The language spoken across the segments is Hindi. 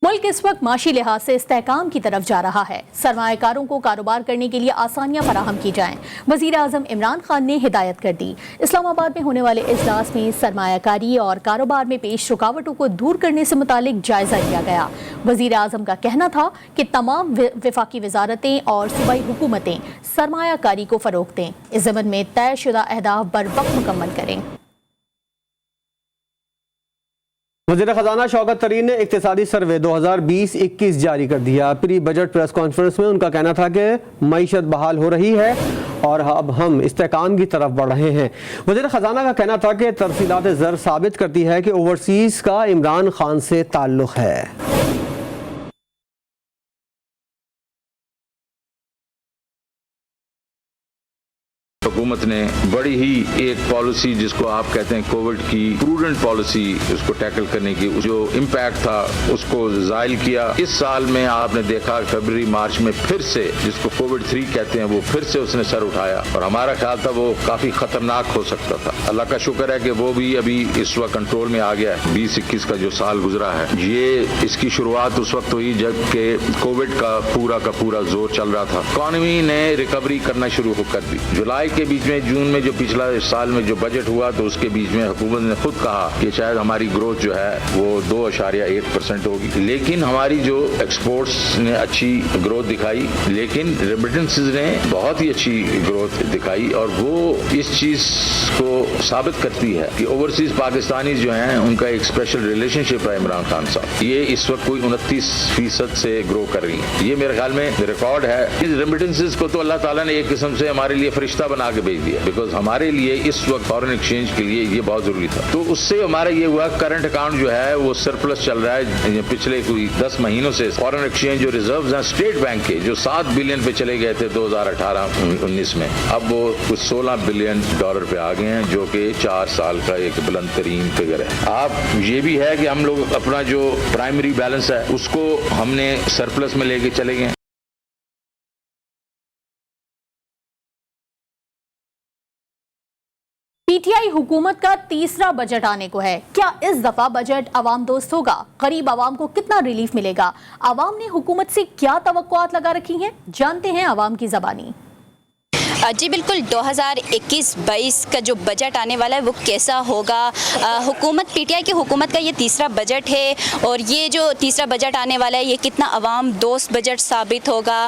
मुल्क इस वक्त माशी लिहाज से इस्तेहकाम की तरफ जा रहा है। सरमायाकारों को कारोबार करने के लिए आसानियां फराहम की जाएं। वज़ीर आज़म इमरान खान ने हिदायत कर दी। इस्लामाबाद में होने वाले इजलास में सरमायाकारी और कारोबार में पेश रुकावटों को दूर करने से मुतालिक जायजा लिया गया। वज़ीर आज़म का कहना था कि तमाम वफाकी वजारतें और सूबाई हुकूमतें सरमायाकारी को फ़रोग़ दें, इस ज़मन में तयशुदा अहदाफ बर वक्त मुकम्मल करें। वज़ीर ख़ज़ाना शौकत तरीन ने इक़्तिसादी सर्वे 2020-21 जारी कर दिया। प्री बजट प्रेस कॉन्फ्रेंस में उनका कहना था कि मईशत बहाल हो रही है और अब हम इस्तेहकाम की तरफ बढ़ रहे हैं। वज़ीर ख़ज़ाना का कहना था कि तरसीलात ज़र साबित करती है कि ओवरसीज़ का इमरान खान से ताल्लुक़ है। हुकूमत ने बड़ी ही एक पॉलिसी जिसको आप कहते हैं कोविड की प्रूडेंट पॉलिसी, उसको टैकल करने की जो इम्पैक्ट था उसको ज़ायल किया। इस साल में आपने देखा फरवरी मार्च में फिर से जिसको कोविड 3 कहते हैं वो फिर से उसने सर उठाया और हमारा ख्याल था वो काफ़ी ख़तरनाक हो सकता था। अल्लाह का शुक्र है कि वो भी अभी इस वक्त कंट्रोल में आ गया है। 20-21 का जो साल गुजरा है ये इसकी शुरुआत उस वक्त हुई जबकि कोविड का पूरा जोर चल रहा था। इकॉनमी ने रिकवरी करना शुरू कर दी। जुलाई के बीच में जून में जो पिछला साल में जो बजट हुआ तो उसके बीच में हुकूमत ने खुद कहा कि शायद हमारी ग्रोथ जो है वो 2.1% होगी, लेकिन हमारी जो एक्सपोर्ट्स ने अच्छी ग्रोथ दिखाई, लेकिन रेमिटेंसेस ने बहुत ही अच्छी ग्रोथ दिखाई और वो इस चीज को साबित करती है कि ओवरसीज पाकिस्तानी जो हैं उनका एक स्पेशल रिलेशनशिप है इमरान खान साहब। ये इस वक्त कोई 29% से ग्रो कर रही है। ये मेरे ख्याल में रिकॉर्ड है। इस रेमिटेंसेस को तो अल्लाह ताला ने एक किस्म से हमारे लिए फरिश्ता बना के भेज दिया, बिकॉज हमारे लिए इस वक्त फॉरेन एक्सचेंज के लिए ये बहुत जरूरी था। तो उससे हमारा ये हुआ करंट अकाउंट जो है वो सरप्लस चल रहा है। पिछले कोई 10 महीनों से फॉरेन एक्सचेंज जो रिजर्व्स हैं स्टेट बैंक के जो 7 बिलियन पे चले गए थे 2018-19 में, अब वो कुछ $16 बिलियन पे आ गए हैं, जो कि 4 साल का एक बुलंद तरीन फिगर है। आप ये भी है कि हम लोग अपना जो प्राइमरी बैलेंस है उसको हमने सरप्लस में लेके चले गए। पीटीआई हुकूमत का तीसरा बजट आने को है। क्या इस दफा बजट अवाम दोस्त होगा? गरीब आवाम को कितना रिलीफ मिलेगा? आवाम ने हुकूमत से क्या तवक्कुआत लगा रखी हैं? जानते हैं आवाम की ज़बानी। जी बिल्कुल, 2021-22 का जो बजट आने वाला है वो कैसा होगा? हुकूमत पीटीआई की हुकूमत का ये तीसरा बजट है और ये जो तीसरा बजट आने वाला है ये कितना अवाम दोस्त बजट साबित होगा?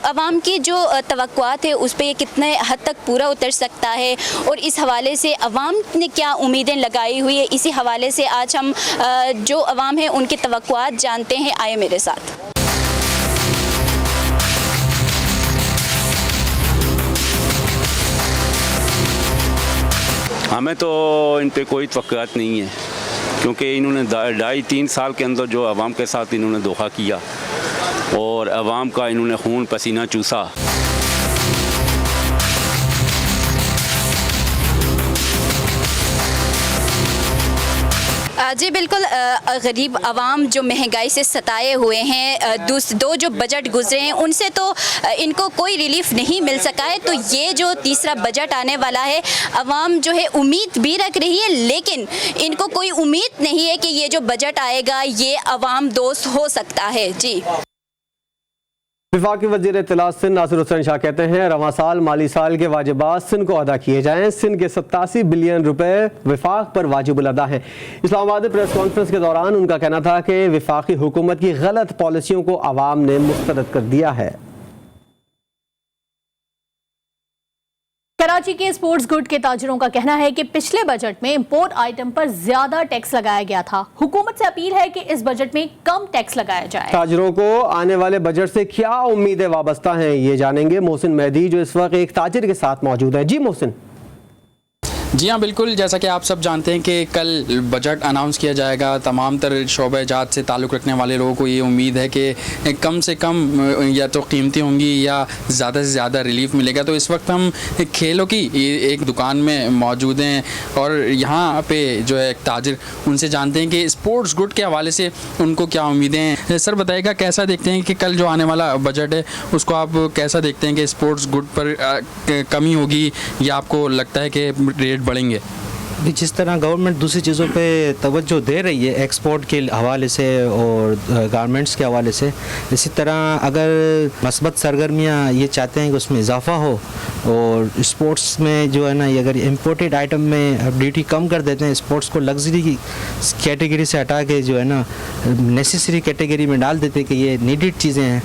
अवाम की जो तवक्कुआत है उस पर ये कितने हद तक पूरा उतर सकता है और इस हवाले से अवाम ने क्या उम्मीदें लगाई हुई है, इसी हवाले से आज हम जो अवाम है उनकी तवक्कुआत जानते हैं। आए मेरे साथ। हमें तो इन पर कोई तवक्कुआत नहीं है, क्योंकि इन्होंने 2.5-3 साल के अंदर जो आवाम के साथ इन्होंने धोखा किया और आवाम का इन्होंने खून पसीना चूसा। जी बिल्कुल, गरीब आवाम जो महंगाई से सताए हुए हैं, दो जो बजट गुजरे हैं उनसे तो इनको कोई रिलीफ नहीं मिल सका है। तो ये जो तीसरा बजट आने वाला है आवाम जो है उम्मीद भी रख रही है, लेकिन इनको कोई उम्मीद नहीं है कि ये जो बजट आएगा ये आवाम दोस्त हो सकता है। जी वफाकी वज़ीर इत्तलात सिंध नासिर हुसैन शाह कहते हैं रवां साल माली साल के वाजिबात सिंध को अदा किए जाएँ। सिंध के 87 बिलियन रुपए वफाक पर वाजिबुल अदा हैं। इस्लामाबाद प्रेस कॉन्फ्रेंस के दौरान उनका कहना था कि वफाकी हुकूमत की गलत पॉलिसियों को आवाम ने मुस्तरद कर दिया है। कराची के स्पोर्ट्स गुड के ताजिरों का कहना है कि पिछले बजट में इंपोर्ट आइटम पर ज्यादा टैक्स लगाया गया था। हुकूमत से अपील है कि इस बजट में कम टैक्स लगाया जाए। ताजिरों को आने वाले बजट से क्या उम्मीदें वाबस्ता हैं ये जानेंगे मोहसिन मेहदी जो इस वक्त एक ताजिर के साथ मौजूद है। जी मोहसिन। जी हाँ बिल्कुल, जैसा कि आप सब जानते हैं कि कल बजट अनाउंस किया जाएगा। तमाम तर शोबे-जात से ताल्लुक़ रखने वाले लोगों को ये उम्मीद है कि कम से कम या तो कीमतें होंगी या ज़्यादा से ज़्यादा रिलीफ मिलेगा। तो इस वक्त हम खेलों की एक दुकान में मौजूद हैं और यहाँ पे जो है एक ताजिर, उनसे जानते हैं कि स्पोर्ट्स गुड के हवाले से उनको क्या उम्मीदें हैं। सर बताइएगा, कैसा देखते हैं कि कल जो आने वाला बजट है उसको आप कैसा देखते हैं कि स्पोर्ट्स गुड पर कमी होगी या आपको लगता है कि रेट बढ़ेंगे? जिस तरह गवर्नमेंट दूसरी चीज़ों पे तवज्जो दे रही है एक्सपोर्ट के हवाले से और गारमेंट्स के हवाले से, इसी तरह अगर मस्बत सरगर्मियाँ ये चाहते हैं कि उसमें इजाफा हो और स्पोर्ट्स में जो है ना, ये अगर इम्पोर्टेड आइटम में ड्यूटी कम कर देते हैं, स्पोर्ट्स को लग्जरी कैटेगरी से हटा के जो है ना नेसेसरी कैटेगरी में डाल देते हैं कि ये नीडेड चीज़ें हैं,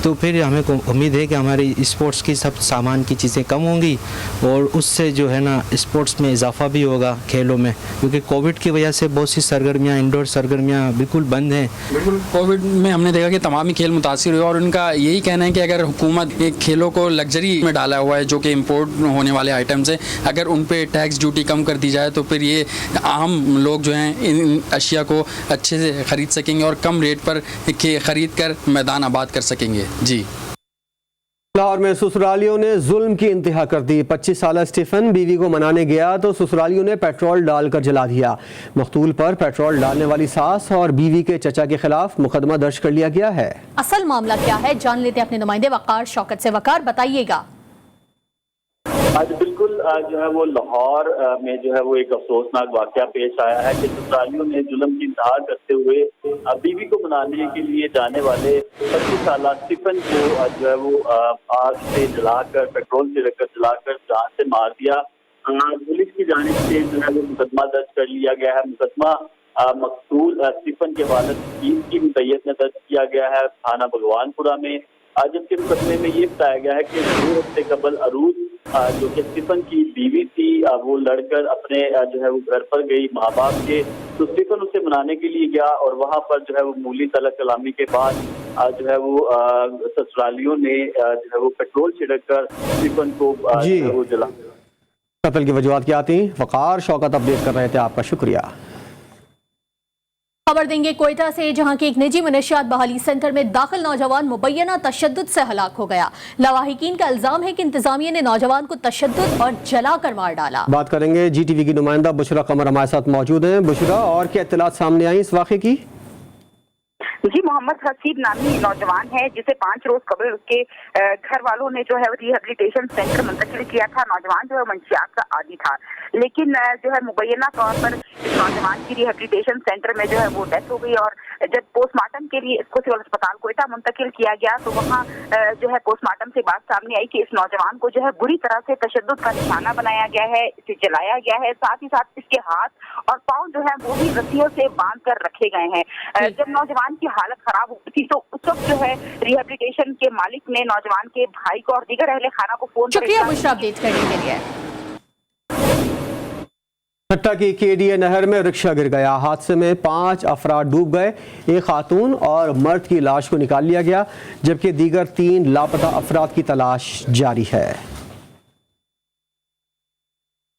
तो फिर हमें उम्मीद है कि हमारी स्पोर्ट्स की सब सामान की चीज़ें कम होंगी और उससे जो है ना स्पोर्ट्स में इजाफा भी होगा खेलों में, क्योंकि कोविड की वजह से बहुत सी सरगर्मियाँ, इंडोर सरगर्मियाँ बिल्कुल बंद हैं। बिल्कुल, कोविड में हमने देखा कि तमाम ही खेल मुतासिर हुए और उनका यही कहना है कि अगर हुकूमत एक खेलों को लग्जरी में डाला हुआ है जो कि इम्पोर्ट होने वाले आइटम्स हैं, अगर उन पर टैक्स ड्यूटी कम कर दी जाए तो फिर ये आम लोग जो हैं इन अशिया को अच्छे से ख़रीद सकेंगे और कम रेट पर ख़रीद कर मैदान आबाद कर सकेंगे। जी। लाहौर में ससुरालियों ने जुल्म की इंतहा कर दी। 25 साला स्टीफन बीवी को मनाने गया तो ससुरालियों ने पेट्रोल डालकर जला दिया। मकतूल पर पेट्रोल डालने वाली सास और बीवी के चचा के खिलाफ मुकदमा दर्ज कर लिया गया है। असल मामला क्या है, जान लेते हैं अपने नुमाइंदे वकार शौकत से। वकार, बताइएगा। आज बिल्कुल जो है वो लाहौर में जो है वो एक अफसोसनाक वाकया पेश आया है कि ससुरालियों ने जुल्म की इंतहा करते हुए बीवी को मनाने के लिए जाने वाले 25 साल स्टीफन को जो है वो आग से जलाकर, पेट्रोल से रखकर जलाकर जान से मार दिया। पुलिस की जानिब से जो है वो मुकदमा दर्ज कर लिया गया है। मुकदमा मकतूल स्टीफन के वालिद की मुतय्यद में दर्ज किया गया है थाना भगवानपुरा में। जबकि मुकदमे में ये बताया गया है कि 2 हफ्ते कबल अरूज जो कि स्टीफन की बीवी थी, वो लड़कर अपने जो है वो घर पर गई माँ बाप के, तो स्टीफन उसे मनाने के लिए गया और वहाँ पर जो है वो मूली तलक कलामी के बाद जो है वो ससुरालियों ने जो है वो पेट्रोल छिड़क कर स्टीफन को जो है वो जला। कत्ल की वजूहात क्या थी, वकार शौकत अपडेट कर रहे थे, आपका शुक्रिया। खबर देंगे कोयटा से, जहां के एक निजी मनशियात बहाली सेंटर में दाखिल नौजवान मुबैना तशद्दुद से हलाक हो गया। लवाहिकीन का इल्जाम है कि इंतजामिया ने नौजवान को तशद्दुद और जलाकर मार डाला। बात करेंगे GTV की नुमाइंदा बुशरा कमर हमारे साथ मौजूद हैं। बुशरा, और क्या इत्तलात सामने आई इस वाक़े की? जी, मोहम्मद हसीब नामी नौजवान है जिसे 5 रोज कबल उसके घर वालों ने जो है रिहेबिलिटेशन सेंटर मुंतकिल किया था। नौजवान जो है मंशियात का आदी था, लेकिन जो है मुबैना तौर पर इस नौजवान की रिहेबिलिटेशन सेंटर में जो है वो डेथ हो गई और जब पोस्टमार्टम के लिए इसको सिविल अस्पताल कोयटा मुंतकिल किया गया तो वहाँ जो है पोस्टमार्टम से बात सामने आई कि इस नौजवान को जो है बुरी तरह से तशद्दुद का निशाना बनाया गया है, इसे जलाया गया है, साथ ही साथ इसके हाथ और पाँव जो है वो भी रस्सियों से बांध कर रखे गए हैं। जब नौजवान की हालत खराब हुई थी तो उस वक्त जो है रिहेबिलिटेशन के मालिक ने नौजवान के भाई को और दीगर अहले खाना को फोन शुक्रिया बुशरा अपडेट करने के लिए। ठट्टा की KDA नहर में रिक्शा गिर गया। हादसे में 5 अफराद डूब गए। एक खातून और मर्द की लाश को निकाल लिया गया, जबकि दीगर 3 लापता अफराद की तलाश जारी है।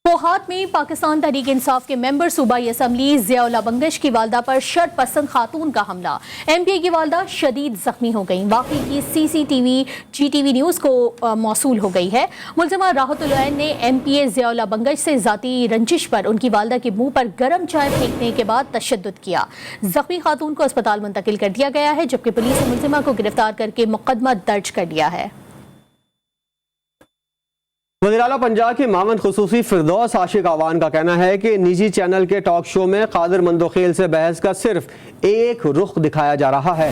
कोहाट में पाकिस्तान तहरीक इंसाफ के मेंबर सूबाई असम्बली ज़ियाउल्लाह बंगश की वालदा पर शर्त पसंद खातून का हमला। MPA की वालदा शदीद जख्मी हो गई। वाक़ई की CCTV GTV न्यूज़ को मौसूल हो गई है। मुल्ज़िमा राहतुल ऐन ने MPA ज़ियाउल्लाह बंगश से ज़ाती रंजिश पर उनकी वालदा के मुंह पर गर्म चाय फेंकने के बाद तशद्दुद किया। जख्मी खातून को अस्पताल मुंतकिल कर दिया गया है, जबकि पुलिस ने मुल्ज़िमा को गिरफ्तार करके मुकदमा दर्ज कर लिया है। वज़ीर आला पंजाब के मामन खुसूसी फिरदौस आशिक आवान का कहना है कि निजी चैनल के टॉक शो में कादिर मंदोखेल से बहस का सिर्फ एक रुख दिखाया जा रहा है।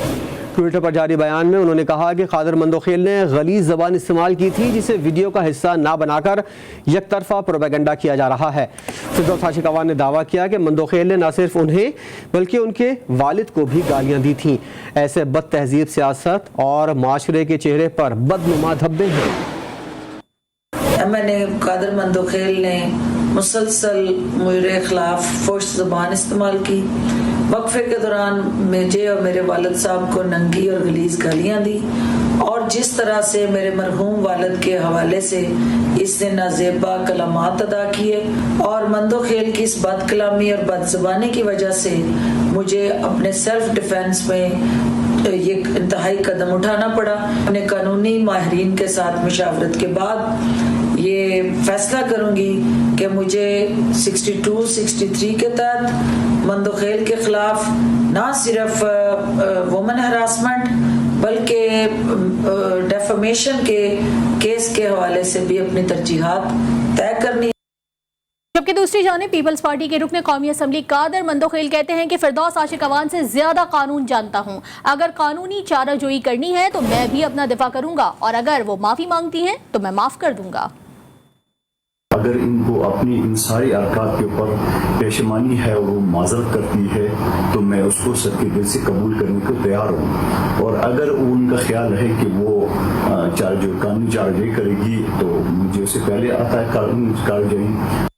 ट्विटर पर जारी बयान में उन्होंने कहा कि कादिर मंदोखेल ने गलीज़ ज़बान इस्तेमाल की थी, जिसे वीडियो का हिस्सा ना बनाकर एक तरफा प्रोपेगेंडा किया जा रहा है। फिरदौस आशिक आवान ने दावा किया कि मंदोखेल ने न सिर्फ उन्हें बल्कि उनके वालिद को भी गालियाँ दी थीं। ऐसे बद तहजीब सियासत और माशरे के चेहरे पर बदनुमा धब्बे हैं। मैंने कादिर मंदोखेल ने मुसलसल मेरे खिलाफ फोश ज़बान इस्तेमाल की। वक्फे के दौरान मुझे और मेरे वालिद साहब को नंगी और गलीज़ गालियाँ दी और जिस तरह से मेरे मरहूम वालिद के हवाले से इसने नाजेबा कलामात अदा किए और मंदोखेल की इस बदकलामी और बदज़बानी की वजह से मुझे अपने सेल्फ डिफेंस में ये इंतहाई कदम उठाना पड़ा। अपने कानूनी माहिरीन के साथ मुशावरत के बाद ये फैसला करूंगी कि मुझे 62-63 के तहत मंदोखेल के खिलाफ ना सिर्फ वुमेन हरासमेंट बल्कि डेफमेशन के केस के हवाले से भी अपनी तरजीहात तय करनी। जबकि दूसरी जानिब पीपल्स पार्टी के रुकन कौमी असम्बली कादर मंदोखेल कहते हैं कि फिरदौस आशिक अवान से ज्यादा कानून जानता हूँ। अगर कानूनी चाराजोई करनी है तो मैं भी अपना दिफा करूंगा और अगर वो माफी मांगती हैं तो मैं माफ कर दूंगा। अगर इनको अपनी इन सारी अरकात के ऊपर पेशमानी है और वो माजरत करती है तो मैं उसको सबके दिल से कबूल करने को तैयार हूँ। और अगर उनका ख्याल है कि वो कानूनी चार्ज करेगी तो मुझे उससे पहले आता है कानूनी कार्रवाई।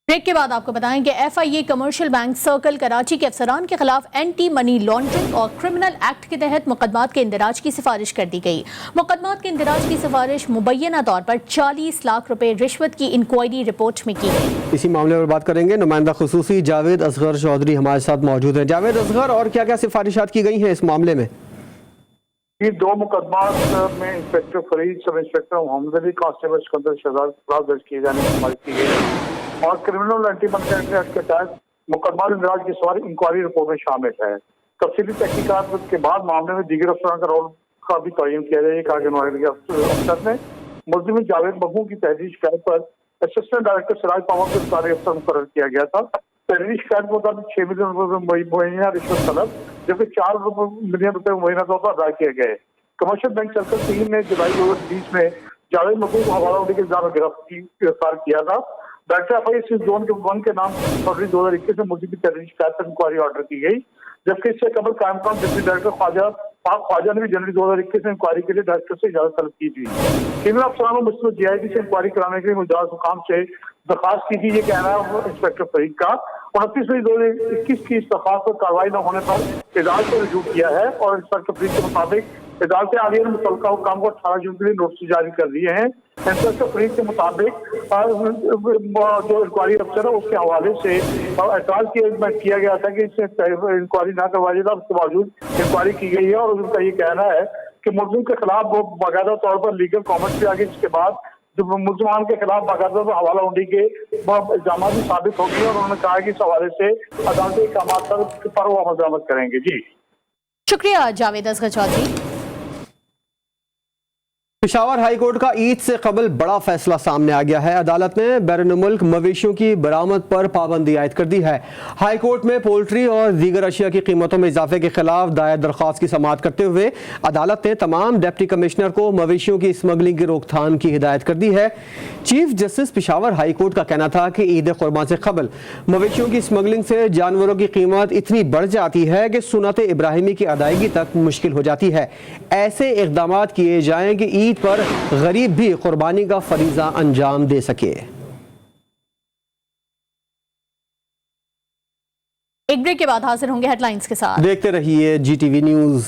ब्रेक के बाद आपको बताएं कि FIA commercial bank circle Karachi के अफसरान के खिलाफ एंटी मनी लॉन्ड्रिंग और क्रिमिनल एक्ट के तहत मुकदमात के इंदराज की सिफारिश कर दी गई। मुकदमात के इंदराज की सिफारिश मुबैना तौर पर 40 लाख रुपए रिश्वत की इंक्वायरी रिपोर्ट में की गई। इसी मामले पर बात करेंगे। नुमाइंदा खुसूसी जावेद असगर चौधरी हमारे साथ मौजूद हैं। जावेद असगर, और क्या क्या सिफारिशात की गई हैं इस मामले में? ये 2 मुकदमात में inspector Farid, sub inspector Mohammad Ali, constable Sikandar Shahzad खिलाफ दर्ज किए जाने की सिफारिश की गई और क्रिमिनल एंटी मनी एक्ट के तहत मुकदमा इंदराज की सवारी इंक्वायरी रिपोर्ट में शामिल है। तफसीली तहकीकात के बाद मामले में दीगर अफसरान का रोल का भी तयन किया जाएगा। अफसर ने मुलजिम जावेद मबू की तहरीरी शिकायत पर असिस्टेंट डायरेक्टर सिराज पावर को सरकारी अफसर मुकर्रर किया गया था। तहरीरी शिकायत के मुताबिक 6 मिलियन रुपए मुहैया रिश्वत तलब, जबकि 4 मिलियन रुपए मुहैया तौर पर अदा किए गए। कमर्शियल बैंक सर्कल 3 ने जुलाई 2020 में जावेद मबू को हवाला होने के इल्जाम में गिरफ्तार किया था। डायरेक्टर FIA जोन के 1 के नाम फरवरी 2021 में मुलजिम की तहरीरी शिकायत पर इंक्वायरी ऑर्डर की गई, जबकि इससे कबल कायम डिप्टी डायरेक्टर ख्वाजा ने भी जनवरी 2021 में इंक्वायरी के लिए डायरेक्टर से इजाजत तलब की थी। क्रिमिनल अफसरान ने मुझसे GID से इंक्वायरी कराने के लिए मुजाज हुकाम से दरखास्त की थी। ये कहना है इंस्पेक्टर फरीद का। 29 मई 2021 की इस दरखास्त पर कार्रवाई न होने पर अदालत को रजू किया है और इंस्पेक्टर फरीद के मुताबिक अदालत आलिया ने मुतल्लिका हुकाम को 18 जून के लिए नोटिस जारी कर दिए हैं। इंस्पेक्टर फरीद के मुताबिक जो इंक्वायरी अफसर है उसके हवाले से एतराज किया गया था कि इससे इंक्वायरी ना करवाई जाए, उसके बावजूद इंक्वायरी की गई है और उनका ये कहना है कि मुलजिम के खिलाफ वो बाकायदा तौर पर लीगल कॉमेंट्स भी आ गई, जिसके बाद जो मुलजमान के खिलाफ बाकायदा तो हवाला उंडी के इल्जाम भी साबित हो गए और उन्होंने कहा कि इस हवाले से अदालती इक़ामात पर वो अमल दरामद करेंगे। जी शुक्रिया जावेद असगर चौधरी। पेशावर हाई कोर्ट का ईद से कबल बड़ा फैसला सामने आ गया है। अदालत ने बैरून मुल्क मवेशियों की बरामद पर पाबंदी आयद कर दी है। हाई कोर्ट में पोल्ट्री और दीगर अशिया की कीमतों में इजाफे के खिलाफ दायर दरख्वास्त की समाअत करते हुए अदालत ने तमाम डिप्टी कमिश्नर को मवेशियों की स्मगलिंग की रोकथाम की हिदायत कर दी है। Chief justice Peshawar high court का कहना था कि ईद कुर्बान से कबल मवेशियों की स्मगलिंग से जानवरों की कीमत इतनी बढ़ जाती है कि सुन्नत इब्राहिमी की अदायगी तक मुश्किल हो जाती है। ऐसे इक़दाम किए जाएं कि ईद पर गरीब भी कुर्बानी का फरीजा अंजाम दे सके। एक ब्रेक के बाद हाजिर होंगे हेडलाइंस के साथ। देखते रहिए GTV न्यूज़।